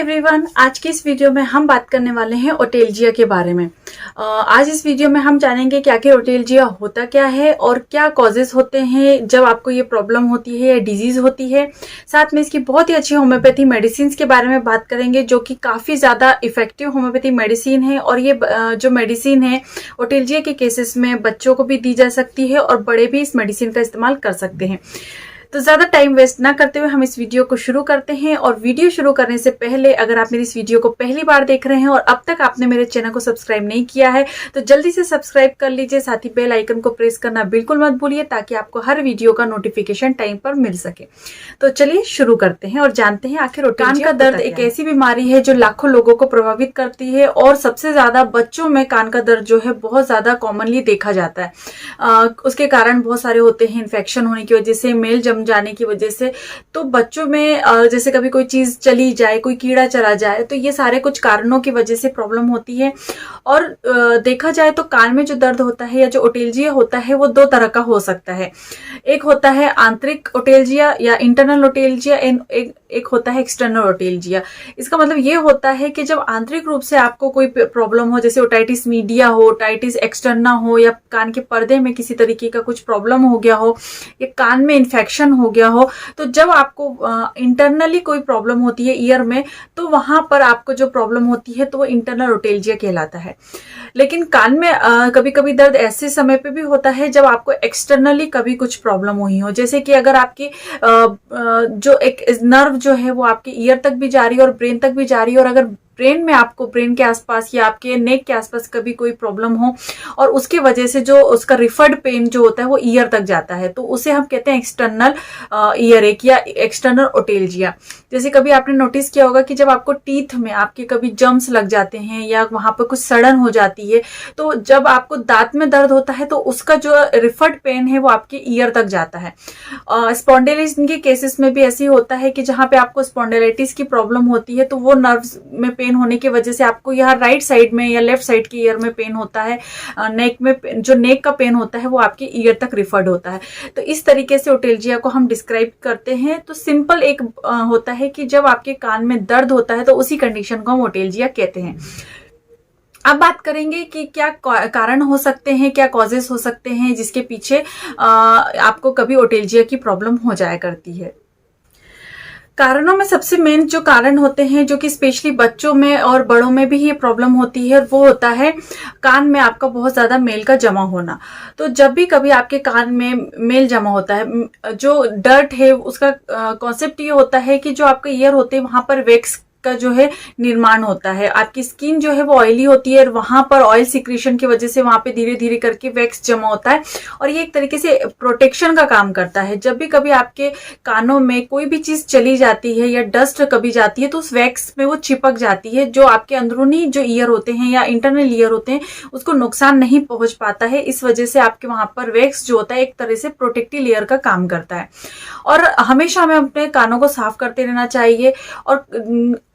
Everyone, आज की इस वीडियो में हम बात करने वाले हैं ओटेल्जिया के बारे में। आज इस वीडियो में हम जानेंगे कि आखिर ओटेल्जिया होता क्या है और क्या कॉजेज होते हैं जब आपको ये प्रॉब्लम होती है या डिजीज होती है। साथ में इसकी बहुत ही अच्छी होम्योपैथी मेडिसिन के बारे में बात करेंगे जो कि काफ़ी ज़्यादा इफेक्टिव होम्योपैथी मेडिसिन है। और ये जो मेडिसिन है ओटेल्जिया के केसेस में बच्चों को भी दी जा सकती है और बड़े भी इस मेडिसिन का इस्तेमाल कर सकते हैं। तो ज़्यादा टाइम वेस्ट ना करते हुए हम इस वीडियो को शुरू करते हैं। और वीडियो शुरू करने से पहले अगर आप मेरी इस वीडियो को पहली बार देख रहे हैं और अब तक आपने मेरे चैनल को सब्सक्राइब नहीं किया है तो जल्दी से सब्सक्राइब कर लीजिए। साथ ही बेल आइकन को प्रेस करना बिल्कुल मत भूलिए ताकि आपको हर वीडियो का नोटिफिकेशन टाइम पर मिल सके। तो चलिए शुरू करते हैं और जानते हैं आखिर कान का दर्द एक ऐसी बीमारी है जो लाखों लोगों को प्रभावित करती है और सबसे ज्यादा बच्चों में कान का दर्द जो है बहुत ज्यादा कॉमनली देखा जाता है। उसके कारण बहुत सारे होते हैं, इन्फेक्शन होने की वजह से, मेल जम जाने की वजह से। तो बच्चों में जैसे कभी कोई चीज चली जाए, कोई कीड़ा चला जाए, तो ये सारे कुछ कारणों की वजह से प्रॉब्लम होती है। और देखा जाए तो कान में जो दर्द होता है या जो ओटेल्जिया होता है वो दो तरह का हो सकता है। एक होता है आंतरिक ओटेल्जिया या इंटरनल ओटेल्जिया, एक होता है एक्सटर्नल ओटेल्जिया। इसका मतलब ये होता है कि जब आंतरिक रूप से आपको कोई प्रॉब्लम हो, जैसे ओटाइटिस मीडिया हो, ओटाइटिस एक्सटर्ना हो, या कान के पर्दे में किसी तरीके का कुछ प्रॉब्लम हो गया हो, या कान में इन्फेक्शन हो गया हो, तो जब आपको इंटरनली कोई प्रॉब्लम होती है ईयर में, तो वहां पर आपको जो प्रॉब्लम होती है तो वो इंटरनल ओटेल्जिया कहलाता है। लेकिन कान में कभी कभी दर्द ऐसे समय पे भी होता है जब आपको एक्सटर्नली कभी कुछ प्रॉब्लम हुई हो, जैसे कि अगर आपकी जो एक नर्व जो है वो आपके ईयर तक भी जा रही है और ब्रेन तक भी जा रही है, और अगर ब्रेन में आपको ब्रेन के आसपास या आपके नेक के आसपास कभी कोई प्रॉब्लम हो और उसकी वजह से जो उसका रिफर्ड पेन जो होता है वो ईयर तक जाता है, तो उसे हम कहते हैं एक्सटर्नल ईयर एक या एक्सटर्नल ओटेल्जिया। जैसे कभी आपने नोटिस किया होगा कि जब आपको टीथ में आपके कभी जम्स लग जाते हैं या वहां पर कुछ सड़न हो जाती है, तो जब आपको दांत में दर्द होता है तो उसका जो रिफर्ड पेन है वो आपके ईयर तक जाता है। स्पॉन्डिलाइटिस के केसेस में भी ऐसे ही होता है कि जहां पे आपको स्पॉन्डिलाइटिस की प्रॉब्लम होती है तो वो नर्व्स में पेन होने की वजह से आपको यहाँ राइट साइड में या लेफ्ट साइड के ईयर में पेन होता है। नेक में जो नेक का पेन होता है वो आपके ईयर तक रिफर्ड होता है। तो इस तरीके से ओटेल्जिया को हम डिस्क्राइब करते हैं। तो सिंपल एक होता है कि जब आपके कान में दर्द होता है तो उसी कंडीशन को हम ओटेल्जिया कहते हैं। अब बात करेंगे कि क्या कारण हो सकते हैं, क्या कॉजेस हो सकते हैं जिसके पीछे आपको कभी ओटेल्जिया की प्रॉब्लम हो जाया करती है। कारणों में सबसे मेन जो कारण होते हैं जो कि स्पेशली बच्चों में और बड़ों में भी ये प्रॉब्लम होती है, वो होता है कान में आपका बहुत ज्यादा मेल का जमा होना। तो जब भी कभी आपके कान में मेल जमा होता है, जो डर्ट है उसका कॉन्सेप्ट ये होता है कि जो आपके ईयर होते हैं वहां पर वैक्स का जो है निर्माण होता है। आपकी स्किन जो है वो ऑयली होती है और वहां पर ऑयल सिक्रीशन की वजह से वहां पे धीरे धीरे करके वैक्स जमा होता है और ये एक तरीके से प्रोटेक्शन का काम करता है। जब भी कभी आपके कानों में कोई भी चीज चली जाती है या डस्ट कभी जाती है तो उस वैक्स में वो चिपक जाती है, जो आपके अंदरूनी जो ईयर होते हैं या इंटरनल ईयर होते हैं उसको नुकसान नहीं पहुंच पाता है। इस वजह से आपके वहां पर वैक्स जो होता है एक तरह से प्रोटेक्टिव लेयर का काम करता है। और हमेशा हमें अपने कानों को साफ करते रहना चाहिए। और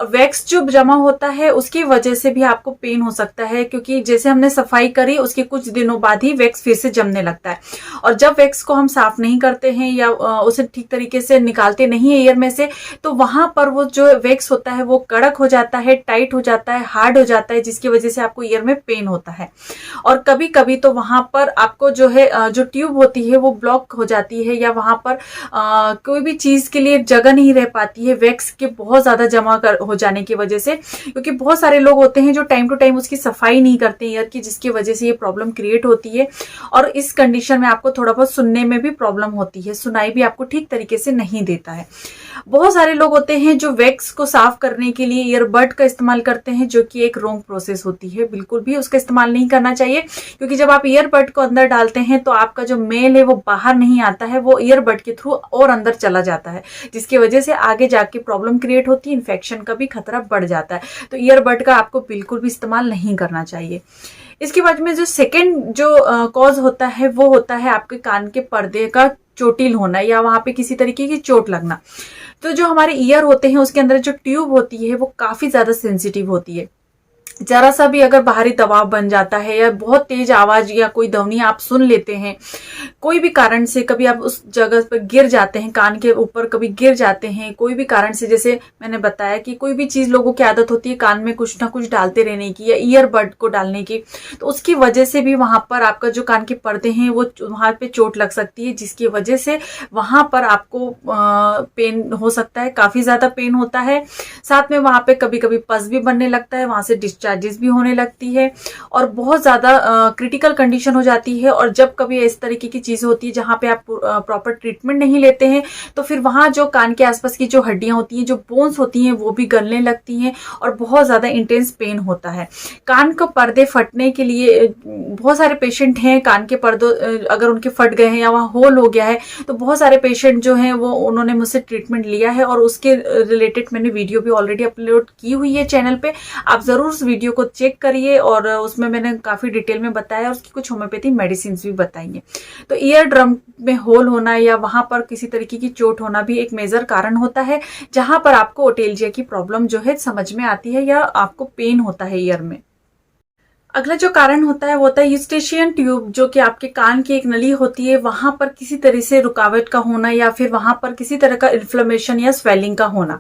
वैक्स जो जमा होता है उसकी वजह से भी आपको पेन हो सकता है, क्योंकि जैसे हमने सफाई करी उसके कुछ दिनों बाद ही वैक्स फिर से जमने लगता है। और जब वैक्स को हम साफ नहीं करते हैं या उसे ठीक तरीके से निकालते नहीं है ईयर में से, तो वहां पर वो जो वैक्स होता है वो कड़क हो जाता है, टाइट हो जाता है, हार्ड हो जाता है, जिसकी वजह से आपको ईयर में पेन होता है। और कभी कभी तो वहां पर आपको जो है जो ट्यूब होती है वो ब्लॉक हो जाती है या वहां पर कोई भी चीज के लिए जगह नहीं रह पाती है वैक्स के बहुत ज्यादा जमा हो जाने की वजह से। क्योंकि बहुत सारे लोग होते हैं जो टाइम टू टाइम उसकी सफाई नहीं करते ईयर की, जिसकी वजह से ये प्रॉब्लम क्रिएट होती है। और इस कंडीशन में आपको थोड़ा बहुत सुनने में भी प्रॉब्लम होती है, सुनाई भी आपको ठीक तरीके से नहीं देता है। बहुत सारे लोग होते हैं जो वैक्स को साफ करने के लिए ईयरबड का इस्तेमाल करते हैं, जो कि एक रॉन्ग प्रोसेस होती है। बिल्कुल भी उसका इस्तेमाल नहीं करना चाहिए, क्योंकि जब आप ईयरबड को अंदर डालते हैं तो आपका जो मेल है वो बाहर नहीं आता है, वो ईयरबड के थ्रू और अंदर चला जाता है, जिसकी वजह से आगे जाके प्रॉब्लम क्रिएट होती है, इन्फेक्शन का भी खतरा बढ़ जाता है। तो ईयरबड का आपको बिल्कुल भी इस्तेमाल नहीं करना चाहिए। इसके बाद में जो सेकेंड जो कॉज होता है वो होता है आपके कान के पर्दे का चोटिल होना या वहां पे किसी तरीके की चोट लगना। तो जो हमारे ईयर होते हैं उसके अंदर जो ट्यूब होती है वो काफी ज्यादा सेंसिटिव होती है। जरा सा भी अगर बाहरी दबाव बन जाता है या बहुत तेज आवाज या कोई ध्वनि आप सुन लेते हैं, कोई भी कारण से कभी आप उस जगह पर गिर जाते हैं, कान के ऊपर कभी गिर जाते हैं, कोई भी कारण से, जैसे मैंने बताया कि कोई भी चीज लोगों की आदत होती है कान में कुछ ना कुछ डालते रहने की या ईयरबड को डालने की, तो उसकी वजह से भी वहां पर आपका जो कान के पर्दे हैं वो वहां पे चोट लग सकती है, जिसकी वजह से वहां पर आपको पेन हो सकता है, काफी ज्यादा पेन होता है। साथ में वहां पे कभी कभी पस भी बनने लगता है, वहां से डिस्चार्जेस भी होने लगती है और बहुत ज्यादा क्रिटिकल कंडीशन हो जाती है। और जब कभी इस तरीके की चीजें होती है जहां पे आप प्रॉपर ट्रीटमेंट नहीं लेते हैं, तो फिर वहां जो कान के आसपास की जो हड्डियां होती हैं, जो बोन्स होती हैं, वो भी गलने लगती हैं और बहुत ज्यादा इंटेंस पेन होता है। कान को पर्दे फटने के लिए बहुत सारे पेशेंट हैं, कान के पर्दों अगर उनके फट गए हैं या वहां होल हो गया है, तो बहुत सारे पेशेंट जो हैं वो उन्होंने मुझसे ट्रीटमेंट लिया है और उसके रिलेटेड मैंने वीडियो भी ऑलरेडी अपलोड की हुई है चैनल पे। आप जरूर उस वीडियो को चेक करिए और उसमें मैंने काफी डिटेल में बताया, उसकी कुछ होम्योपैथी मेडिसिन भी बताई है। तो ईयर ड्रम में होल होना या वहां पर किसी तरीके की चोट होना भी एक मेजर कारण होता है, जहां पर आपको ओटेल्जिया की प्रॉब्लम जो है समझ में आती है या आपको पेन होता है ईयर में। अगला जो कारण होता है वो होता है यूस्टेशियन ट्यूब, जो कि आपके कान की एक नली होती है, वहां पर किसी तरह से रुकावट का होना या फिर वहां पर किसी तरह का इन्फ्लेमेशन या स्वेलिंग का होना।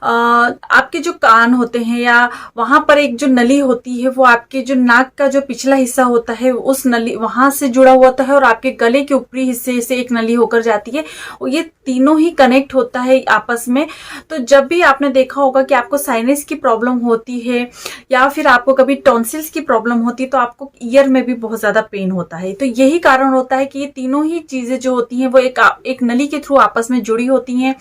आपके जो कान होते हैं या वहां पर एक जो नली होती है वो आपके जो नाक का जो पिछला हिस्सा होता है उस नली वहां से जुड़ा हुआ होता है और आपके गले के ऊपरी हिस्से से एक नली होकर जाती है, और ये तीनों ही कनेक्ट होता है आपस में। तो जब भी आपने देखा होगा कि आपको साइनस की प्रॉब्लम होती है या फिर आपको कभी टॉन्सिल्स की प्रॉब्लम होती है, तो आपको ईयर में भी बहुत ज्यादा पेन होता है। तो यही कारण होता है कि ये तीनों ही चीजें जो होती हैं वो एक नली के थ्रू आपस में जुड़ी होती हैं।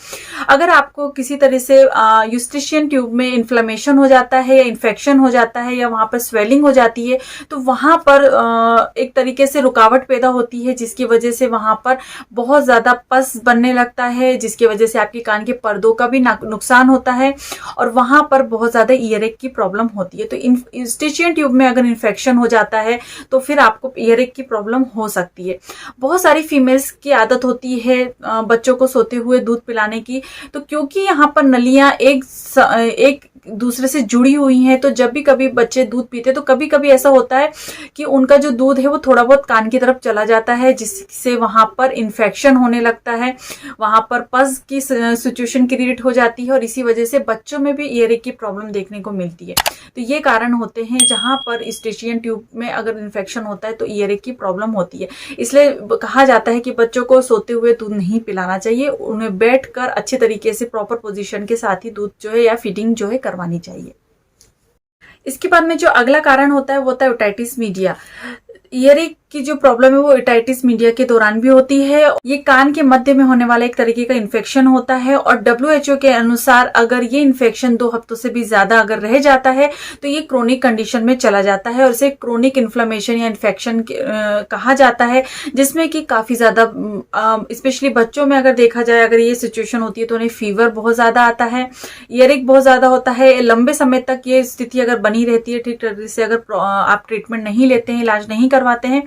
अगर आपको किसी तरह से यूस्टेशियन ट्यूब में इन्फ्लेमेशन हो जाता है या इन्फेक्शन हो जाता है या वहां पर स्वेलिंग हो जाती है, तो वहां पर एक तरीके से रुकावट पैदा होती है, जिसकी वजह से वहां पर बहुत ज्यादा पस बनने लगता है, जिसकी वजह से आपके कान के पर्दों का भी नुकसान होता है और वहां पर बहुत ज्यादा ईयरएक की प्रॉब्लम होती है। तो यूस्टेशियन ट्यूब में अगर इन्फेक्शन हो जाता है तो फिर आपको ईयरएक की प्रॉब्लम हो सकती है। बहुत सारी फीमेल्स की आदत होती है बच्चों को सोते हुए दूध पिलाने की, तो क्योंकि यहाँ पर नलियां एक दूसरे से जुड़ी हुई हैं, तो जब भी कभी बच्चे दूध पीते तो कभी कभी ऐसा होता है कि उनका जो दूध है वो थोड़ा बहुत कान की तरफ चला जाता है, जिससे वहां पर इन्फेक्शन होने लगता है, वहां पर पस की सिचुएशन क्रिएट हो जाती है और इसी वजह से बच्चों में भी ईयरएक की प्रॉब्लम देखने को मिलती है। तो ये कारण होते हैं जहां पर यूस्टेशियन ट्यूब में अगर इन्फेक्शन होता है तो ईयरएक की प्रॉब्लम होती है। इसलिए कहा जाता है कि बच्चों को सोते हुए दूध नहीं पिलाना चाहिए, उन्हें बैठकर अच्छे तरीके से प्रॉपर पोजीशन के साथ ही दूध जो है या फीडिंग जो है करवानी चाहिए। इसके बाद में जो अगला कारण होता है वो होता है ओटाइटिस मीडिया। ईयरएक की जो प्रॉब्लम है वो ओटाइटिस मीडिया के दौरान भी होती है। ये कान के मध्य में होने वाला एक तरीके का इन्फेक्शन होता है और WHO के अनुसार अगर ये इन्फेक्शन 2 हफ्तों से भी ज्यादा अगर रह जाता है तो ये क्रोनिक कंडीशन में चला जाता है और इसे क्रोनिक इन्फ्लेमेशन या इन्फेक्शन कहा जाता है, जिसमें कि काफी ज्यादा स्पेशली बच्चों में अगर देखा जाए, अगर ये सिचुएशन होती है तो उन्हें फीवर बहुत ज्यादा आता है, ईयरएक बहुत ज्यादा होता है। लंबे समय तक ये स्थिति अगर बनी रहती है, ठीक तरह से अगर आप ट्रीटमेंट नहीं लेते हैं, इलाज नहीं करवाते हैं,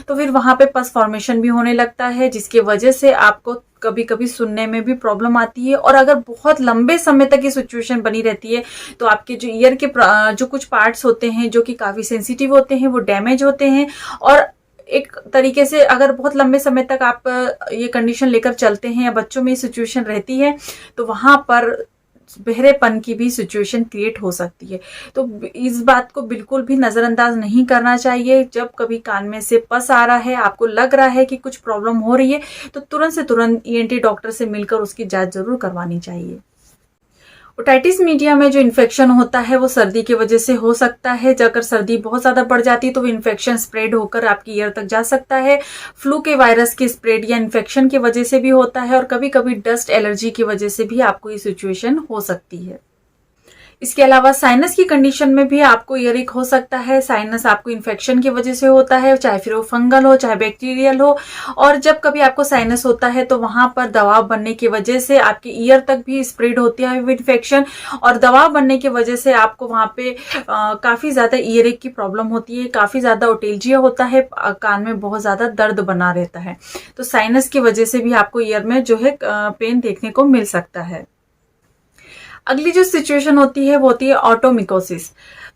तो फिर वहां पे पस फॉर्मेशन भी होने लगता है, जिसकी वजह से आपको कभी कभी सुनने में भी प्रॉब्लम आती है। और अगर बहुत लंबे समय तक ये सिचुएशन बनी रहती है तो आपके जो ईयर के जो कुछ पार्ट्स होते हैं जो कि काफी सेंसिटिव होते हैं वो डैमेज होते हैं। और एक तरीके से अगर बहुत लंबे समय तक आप ये कंडीशन लेकर चलते हैं या बच्चों में ये सिचुएशन रहती है तो वहां पर बहरेपन की भी सिचुएशन क्रिएट हो सकती है। तो इस बात को बिल्कुल भी नजरअंदाज नहीं करना चाहिए। जब कभी कान में से पस आ रहा है, आपको लग रहा है कि कुछ प्रॉब्लम हो रही है, तो तुरंत से तुरंत ENT डॉक्टर से मिलकर उसकी जांच जरूर करवानी चाहिए। ओटाइटिस मीडिया में जो इन्फेक्शन होता है वो सर्दी की वजह से हो सकता है। अगर सर्दी बहुत ज्यादा बढ़ जाती है तो वो इन्फेक्शन स्प्रेड होकर आपकी ईयर तक जा सकता है। फ्लू के वायरस के स्प्रेड या इन्फेक्शन की वजह से भी होता है और कभी कभी डस्ट एलर्जी की वजह से भी आपको ये सिचुएशन हो सकती है। इसके अलावा साइनस की कंडीशन में भी आपको ईयरएक हो सकता है। साइनस आपको इन्फेक्शन की वजह से होता है, चाहे फिर वो फंगल हो चाहे बैक्टीरियल हो। और जब कभी आपको साइनस होता है तो वहां पर दबाव बनने की वजह से आपके ईयर तक भी स्प्रेड होती है इन्फेक्शन, और दबाव बनने की वजह से आपको वहां पे काफी ज्यादा ईयरएक की प्रॉब्लम होती है, काफी ज्यादा ओटेल्जिया होता है, कान में बहुत ज्यादा दर्द बना रहता है। तो साइनस की वजह से भी आपको ईयर में जो है पेन देखने को मिल सकता है। अगली जो सिचुएशन होती है वो होती है ऑटोमिकोसिस।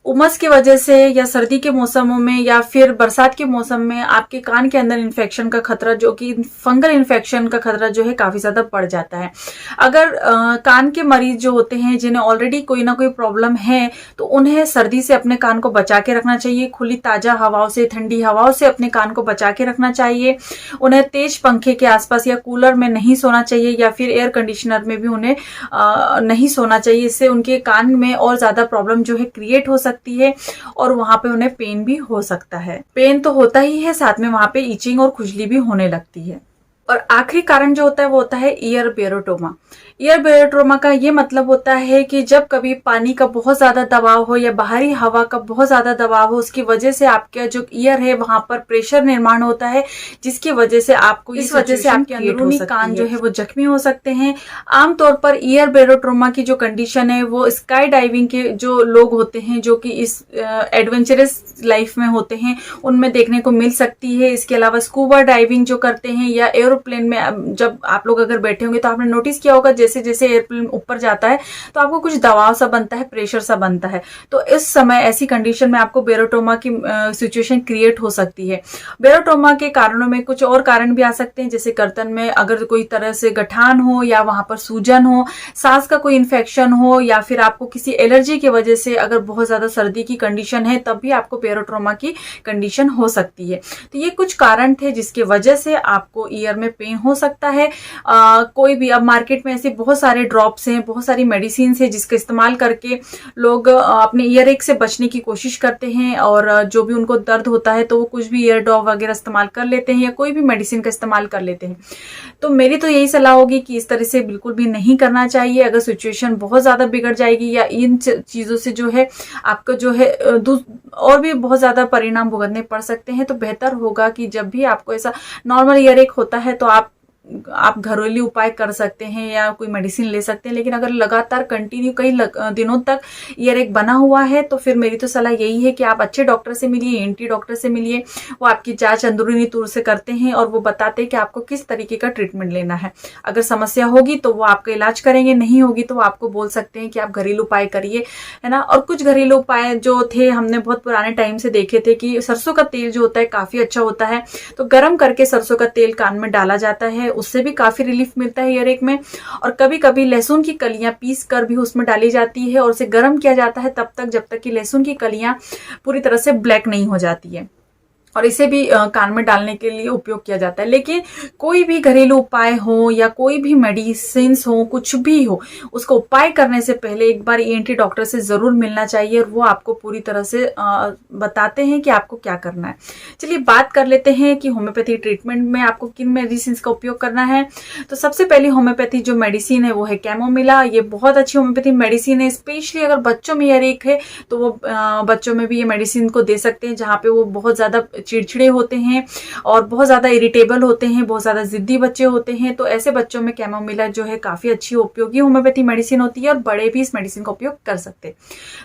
उमस की वजह से या सर्दी के मौसमों में या फिर बरसात के मौसम में आपके कान के अंदर इन्फेक्शन का खतरा, जो कि फंगल इन्फेक्शन का खतरा जो है काफी ज्यादा बढ़ जाता है। अगर कान के मरीज जो होते हैं जिन्हें ऑलरेडी कोई ना कोई प्रॉब्लम है, तो उन्हें सर्दी से अपने कान को बचा के रखना चाहिए। खुली ताजा हवाओं से, ठंडी हवाओं से अपने कान को बचा के रखना चाहिए। उन्हें तेज पंखे के आसपास या कूलर में नहीं सोना चाहिए, या फिर एयर कंडीशनर में भी उन्हें नहीं सोना चाहिए। इससे उनके कान में और ज्यादा प्रॉब्लम जो है क्रिएट हो सकती है और वहां पे उन्हें पेन भी हो सकता है। पेन तो होता ही है, साथ में वहां पे इचिंग और खुजली भी होने लगती है। और आखिरी कारण जो होता है वो होता है ईयर बेरोटोमा। ईयर बेरोटोमा का ये मतलब होता है कि जब कभी पानी का बहुत ज्यादा दबाव हो या बाहरी हवा का बहुत ज्यादा दबाव हो, उसकी वजह से आपका जो ईयर है वहां पर प्रेशर निर्माण होता है, जिसकी वजह से आपको इस वजह से आपके अंदरूनी कान जो है वो जख्मी हो सकते हैं। आमतौर पर ईयर बेरोटोमा की जो कंडीशन है वो स्काई डाइविंग के जो लोग होते हैं, जो कि इस एडवेंचरस लाइफ में होते हैं, उनमें देखने को मिल सकती है। इसके अलावा स्कूबा डाइविंग जो करते हैं या एरोप्लेन में जब आप लोग अगर बैठे होंगे तो आपने नोटिस किया होगा, जैसे जैसे एयरप्लेन ऊपर जाता है तो आपको कुछ दबाव सा बनता है, प्रेशर सा बनता है। तो इस समय ऐसी कंडीशन में आपको बेरोटोमा की सिचुएशन क्रिएट हो सकती है। बेरोटोमा के कारणों में कुछ और कारण भी आ सकते हैं, जैसे गर्दन में अगर कोई तरह से गठान हो या वहां पर सूजन हो, सांस का कोई इन्फेक्शन हो, या फिर आपको किसी एलर्जी की वजह से अगर बहुत ज्यादा सर्दी की कंडीशन है तब भी आपको बेरोटोमा की कंडीशन हो सकती है। तो ये कुछ कारण थे जिसकी वजह से आपको ईयर में पेन हो सकता है। कोई भी, अब मार्केट में ऐसे बहुत सारे ड्रॉप्स हैं, बहुत सारी मेडिसिन है जिसका इस्तेमाल करके लोग अपने ईयर एक से बचने की कोशिश करते हैं, और जो भी उनको दर्द होता है तो वो कुछ भी ईयर ड्रॉप वगैरह इस्तेमाल कर लेते हैं या कोई भी मेडिसिन का इस्तेमाल कर लेते हैं। तो मेरी तो यही सलाह होगी कि इस तरह से बिल्कुल भी नहीं करना चाहिए। अगर सिचुएशन बहुत ज्यादा बिगड़ जाएगी या इन चीजों से जो है आपको जो है और भी बहुत ज्यादा परिणाम भुगतने पड़ सकते हैं, तो बेहतर होगा कि जब भी आपको ऐसा नॉर्मल ईयर एक होता है तो आप घरेलू उपाय कर सकते हैं या कोई मेडिसिन ले सकते हैं। लेकिन अगर लगातार कंटिन्यू कई दिनों तक ईयर एक बना हुआ है तो फिर मेरी तो सलाह यही है कि आप अच्छे डॉक्टर से मिलिए, एनटी डॉक्टर से मिलिए। वो आपकी जांच अंदरूनी तौर से करते हैं और वो बताते हैं कि आपको किस तरीके का ट्रीटमेंट लेना है। अगर समस्या होगी तो वो आपका इलाज करेंगे, नहीं होगी तो वो आपको बोल सकते हैं कि आप घरेलू उपाय करिए, है ना। और कुछ घरेलू उपाय जो थे हमने बहुत पुराने टाइम से देखे थे कि सरसों का तेल जो होता है काफी अच्छा होता है, तो गर्म करके सरसों का तेल कान में डाला जाता है, उससे भी काफी रिलीफ मिलता है ईयर एक में। और कभी कभी लहसुन की कलियां पीस कर भी उसमें डाली जाती है और उसे गर्म किया जाता है तब तक जब तक कि लहसुन की कलियां पूरी तरह से ब्लैक नहीं हो जाती है, और इसे भी कान में डालने के लिए उपयोग किया जाता है। लेकिन कोई भी घरेलू उपाय हो या कोई भी मेडिसिन हो, कुछ भी हो, उसको उपाय करने से पहले एक बार ईएनटी डॉक्टर से जरूर मिलना चाहिए और वो आपको पूरी तरह से बताते हैं कि आपको क्या करना है। चलिए बात कर लेते हैं कि होम्योपैथी ट्रीटमेंट में आपको किन मेडिसिन का उपयोग करना है। तो सबसे पहले होम्योपैथी जो मेडिसिन है वो है कैमोमिला। ये बहुत अच्छी होम्योपैथी मेडिसिन है। स्पेशली अगर बच्चों में ईयर एक है तो वो बच्चों में भी ये मेडिसिन को दे सकते हैं, जहाँ पे वो बहुत ज्यादा चिड़चिड़े होते हैं और बहुत ज्यादा इरिटेबल होते हैं, बहुत ज्यादा जिद्दी बच्चे होते हैं। तो ऐसे बच्चों में कैमोमिला जो है काफी अच्छी उपयोगी होम्योपैथी मेडिसिन होती है और बड़े भी इस मेडिसिन का उपयोग कर सकते हैं।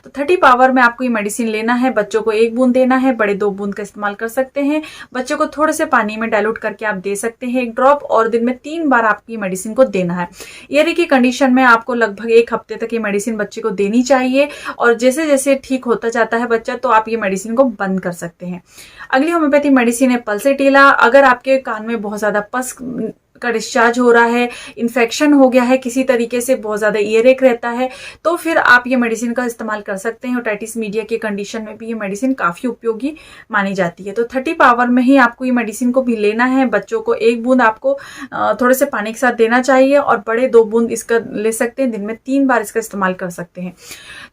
तो 30 पावर में आपको ये मेडिसिन लेना है। बच्चों को 1 बूंद देना है, बड़े 2 बूंद का इस्तेमाल कर सकते हैं। बच्चों को थोड़े से पानी में डाइल्यूट करके आप दे सकते हैं 1 ड्रॉप, और दिन में 3 बार आपकी ये मेडिसिन को देना है। ईयर की कंडीशन में आपको लगभग 1 हफ्ते तक ये मेडिसिन बच्चे को देनी चाहिए, और जैसे जैसे ठीक होता जाता है बच्चा तो आप ये मेडिसिन को बंद कर सकते हैं। अगली होम्योपैथी मेडिसिन है पल्सेटिला। अगर आपके कान में बहुत ज्यादा पस का डिस्चार्ज हो रहा है, इन्फेक्शन हो गया है किसी तरीके से, बहुत ज्यादा ईयर एक रहता है, तो फिर आप ये मेडिसिन का इस्तेमाल कर सकते हैं। ओटाइटिस मीडिया की कंडीशन में भी ये मेडिसिन काफी उपयोगी मानी जाती है। तो 30 पावर में ही आपको ये मेडिसिन को भी लेना है। बच्चों को 1 बूंद आपको थोड़े से पानी के साथ देना चाहिए, और बड़े 2 बूंद इसका ले सकते हैं। दिन में 3 बार इसका इस्तेमाल कर सकते हैं।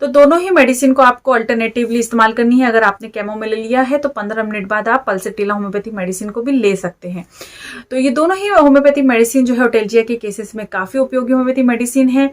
तो दोनों ही मेडिसिन को आपको अल्टरनेटिवली इस्तेमाल करनी है। अगर आपने कैमोमिला लिया है तो 15 मिनट बाद आप पल्सेटिला होम्योपैथी मेडिसिन को भी ले सकते हैं। तो ये दोनों ही होम्योपैथी मेडिसिन जो है ओटेल्जिया के केसेस में काफी उपयोगी होम्योपैथी मेडिसिन है।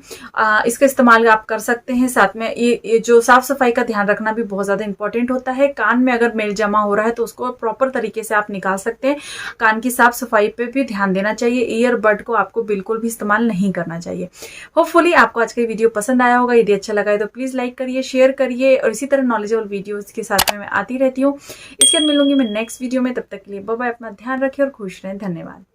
इसका इस्तेमाल आप कर सकते हैं। साथ में ये जो साफ सफाई का ध्यान रखना भी बहुत ज्यादा इंपॉर्टेंट होता है। कान में अगर मेल जमा हो रहा है तो उसको प्रॉपर तरीके से आप निकाल सकते हैं। कान की साफ सफाई पे भी ध्यान देना चाहिए। ईयरबड को आपको बिल्कुल भी इस्तेमाल नहीं करना चाहिए। होपफुली आपको आज का वीडियो पसंद आया होगा। यदि अच्छा लगा है तो प्लीज लाइक करिए, शेयर करिए, और इसी तरह नॉलेजेबल वीडियोस के साथ में मैं आती रहती हूँ। इसके बाद मिलूंगी मैं नेक्स्ट वीडियो में। तब तक के लिए बाय बाय। अपना ध्यान रखिए और खुश रहें। धन्यवाद।